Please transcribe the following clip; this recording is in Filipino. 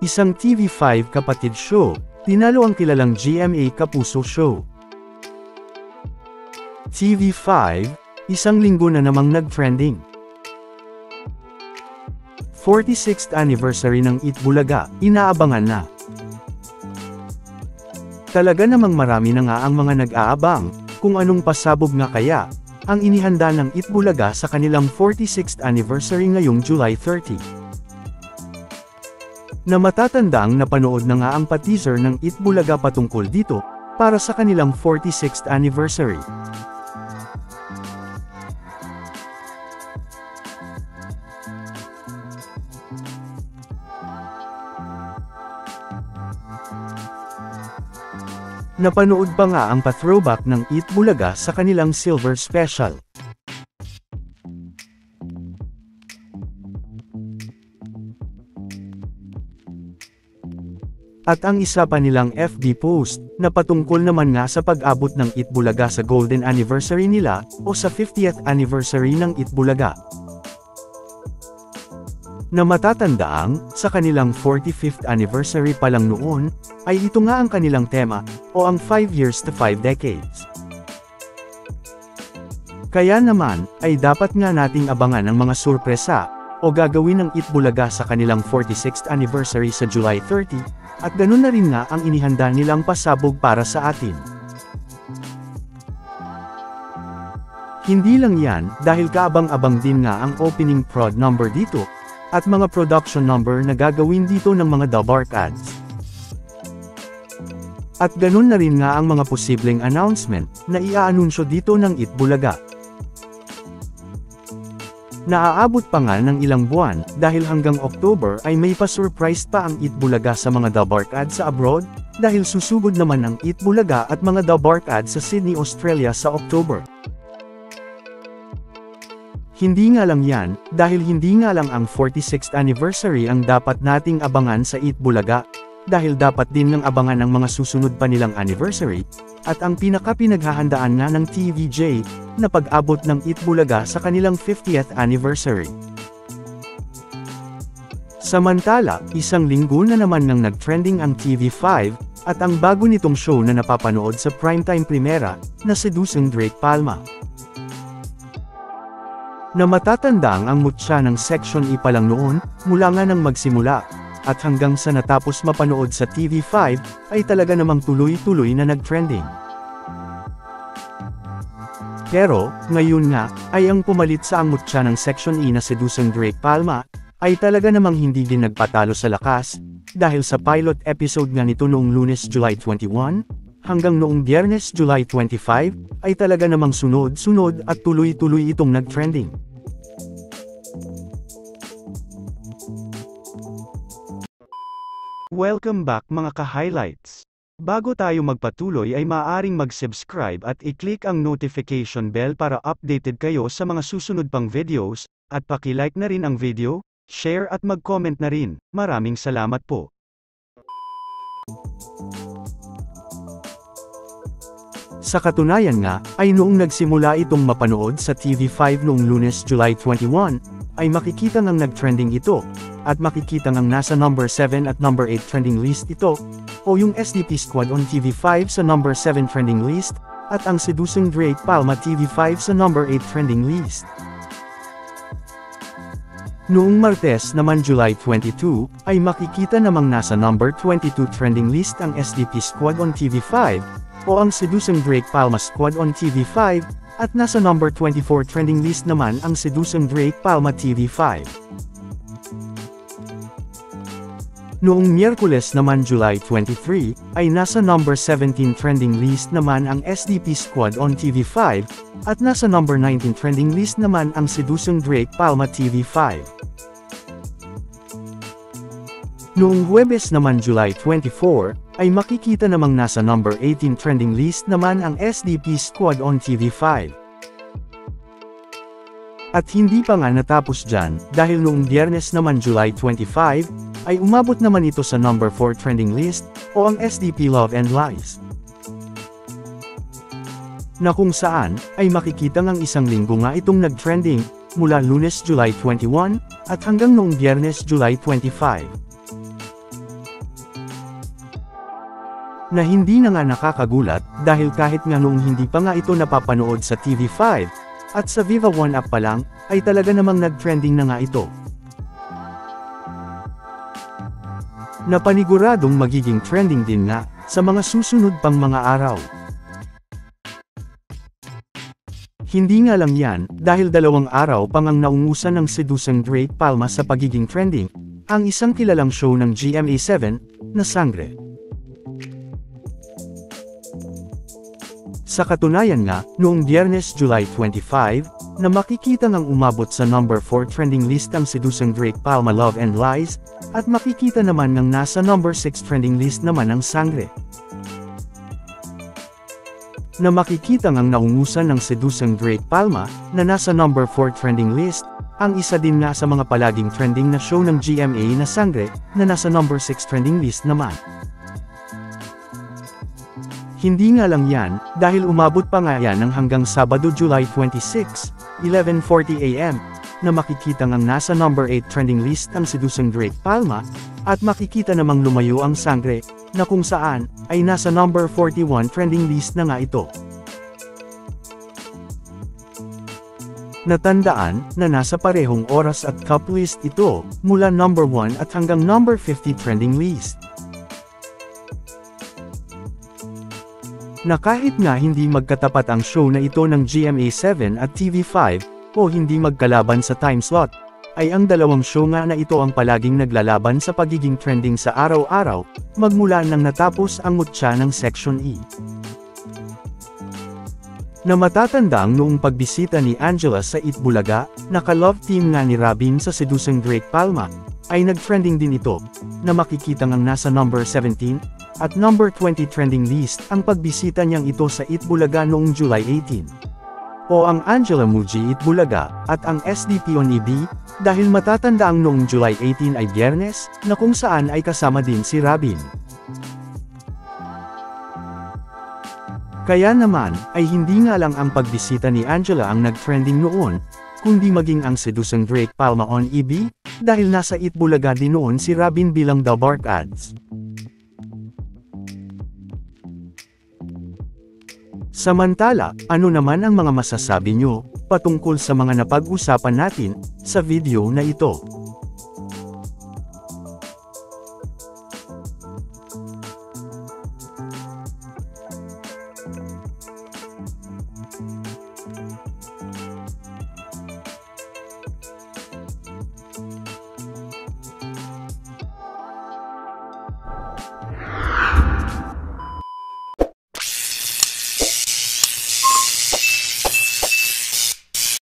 isang TV5 kapatid show, tinalo ang kilalang GMA Kapuso Show. TV5, isang linggo na namang nag-trending. 46th anniversary ng Itbulaga, inaabangan na. Talaga namang marami na nga ang mga nag-aabang, kung anong pasabog nga kaya, ang inihanda ng Itbulaga sa kanilang 46th anniversary ngayong July 30. Na matatandang napanood na nga ang pa-teaser ng Itbulaga patungkol dito, para sa kanilang 46th anniversary. Napanood pa nga ang pa-throwback ng Itbulaga sa kanilang Silver Special. At ang isa pa nilang FB post, na patungkol naman nga sa pag-abot ng Itbulaga sa Golden Anniversary nila, o sa 50th Anniversary ng Itbulaga. Na matatandaang, sa kanilang 45th anniversary pa lang noon, ay ito nga ang kanilang tema, o ang 5 years to 5 decades. Kaya naman, ay dapat nga nating abangan ang mga sorpresa, o gagawin ng Itbulaga sa kanilang 46th anniversary sa July 30, at ganun na rin nga ang inihanda nilang pasabog para sa atin. Hindi lang yan, dahil kaabang-abang din nga ang opening prod number dito, at mga production number na gagawin dito ng mga Dabark ads. At ganun na rin nga ang mga posibleng announcement, na iaanunsyo dito ng Itbulaga. Naaabot pa nga ng ilang buwan, dahil hanggang October ay may pa-surprise pa ang Itbulaga sa mga Dabark ads sa abroad, dahil susugod naman ang Itbulaga at mga Dabark ads sa Sydney, Australia sa October. Hindi nga lang yan, dahil hindi nga lang ang 46th anniversary ang dapat nating abangan sa Itbulaga, dahil dapat din ng abangan ang mga susunod pa nilang anniversary, at ang pinaka-pinaghahandaan nga ng TVJ, na pag-abot ng Itbulaga sa kanilang 50th anniversary. Samantala, isang linggo na naman nang nag-trending ang TV5, at ang bago nitong show na napapanood sa primetime primera, na Seducing Drake Palma. Na matatandang ang mutya ng Section E pa lang noon, mula nga nang magsimula, at hanggang sa natapos mapanood sa TV5, ay talaga namang tuloy-tuloy na nag-trending. Pero, ngayon nga, ay ang pumalit sa ang mutya ng Section E na Seducing Drake Palma, ay talaga namang hindi din nagpatalo sa lakas, dahil sa pilot episode nga nito noong Lunes July 21, hanggang noong Biyernes July 25, ay talaga namang sunod-sunod at tuloy-tuloy itong nag-trending. Welcome back mga ka-highlights! Bago tayo magpatuloy ay maaaring mag-subscribe at i-click ang notification bell para updated kayo sa mga susunod pang videos, at paki-like na rin ang video, share at mag-comment na rin. Maraming salamat po! Sa katunayan nga, ay noong nagsimula itong mapanood sa TV5 noong Lunes July 21, ay makikita ngang nag-trending ito, at makikita ngang nasa number 7 at number 8 trending list ito, o yung SDP Squad on TV5 sa number 7 trending list, at ang Seducing Drake Palma TV5 sa number 8 trending list. Noong Martes naman July 22, ay makikita namang nasa number 22 trending list ang SDP Squad on TV5, o ang Seducing Drake Palma Squad on TV5, at nasa number 24 trending list naman ang Seducing Drake Palma TV5. Noong Miyerkules naman July 23, ay nasa number 17 trending list naman ang SDP Squad on TV5, at nasa number 19 trending list naman ang Seducing Drake Palma TV5. Noong Huwebes naman July 24, ay makikita namang nasa number 18 trending list naman ang SDP Squad on TV5. At hindi pa nga natapos dyan, dahil noong Biyernes naman July 25, ay umabot naman ito sa number 4 trending list, o ang SDP Love and Lies. Na kung saan, ay makikita ngang isang linggo nga itong nag-trending, mula Lunes July 21, at hanggang noong Biyernes July 25. Na hindi na nga nakakagulat dahil kahit nga noong hindi pa nga ito napapanood sa TV5, at sa Viva One app pa lang, ay talaga namang nag-trending na nga ito. Na paniguradong magiging trending din nga, sa mga susunod pang mga araw. Hindi nga lang yan, dahil 2 araw pang ang naungusan ng sedusang Drake Palma sa pagiging trending, ang isang kilalang show ng GMA7, na Sangre. Sa katunayan nga, noong Biyernes July 25, na makikita ngang umabot sa number 4 trending list ang sedusang Drake Palma Love and Lies, at makikita naman ngang nasa number 6 trending list naman ang Sangre. Na makikita ngang naungusan ng sedusang Drake Palma, na nasa number 4 trending list, ang isa din nga sa mga palaging trending na show ng GMA na Sangre, na nasa number 6 trending list naman. Hindi nga lang yan, dahil umabot pa nga yan ng hanggang Sabado July 26, 11:40 AM, na makikita ngang nasa number 8 trending list ang sedusang Drake Palma, at makikita namang lumayo ang Sangre, na kung saan, ay nasa number 41 trending list na nga ito. Natandaan, na nasa parehong oras at cup list ito, mula number 1 at hanggang number 50 trending list. Na kahit nga hindi magkatapat ang show na ito ng GMA7 at TV5, o hindi magkalaban sa time slot, ay ang dalawang show nga na ito ang palaging naglalaban sa pagiging trending sa araw-araw, magmula nang natapos ang mutya ng Section E. Na matatandang noong pagbisita ni Angela sa Itbulaga, naka-love team nga ni Robin sa sedusang Drake Palma, ay nag-trending din ito, na makikita ngang nasa number 17, at number 20 trending list ang pagbisita niyang ito sa Itbulaga noong July 18. O ang Angela Muji Itbulaga, at ang SDP on EB, dahil matatanda ang noong July 18 ay Biyernes, na kung saan ay kasama din si Robin. Kaya naman, ay hindi nga lang ang pagbisita ni Angela ang nag-trending noon, kundi maging ang sedusang Drake Palma on EB, dahil nasa Itbulaga din noon si Robin bilang The Bark Ads. Samantala, ano naman ang mga masasabi nyo, patungkol sa mga napag-usapan natin, sa video na ito?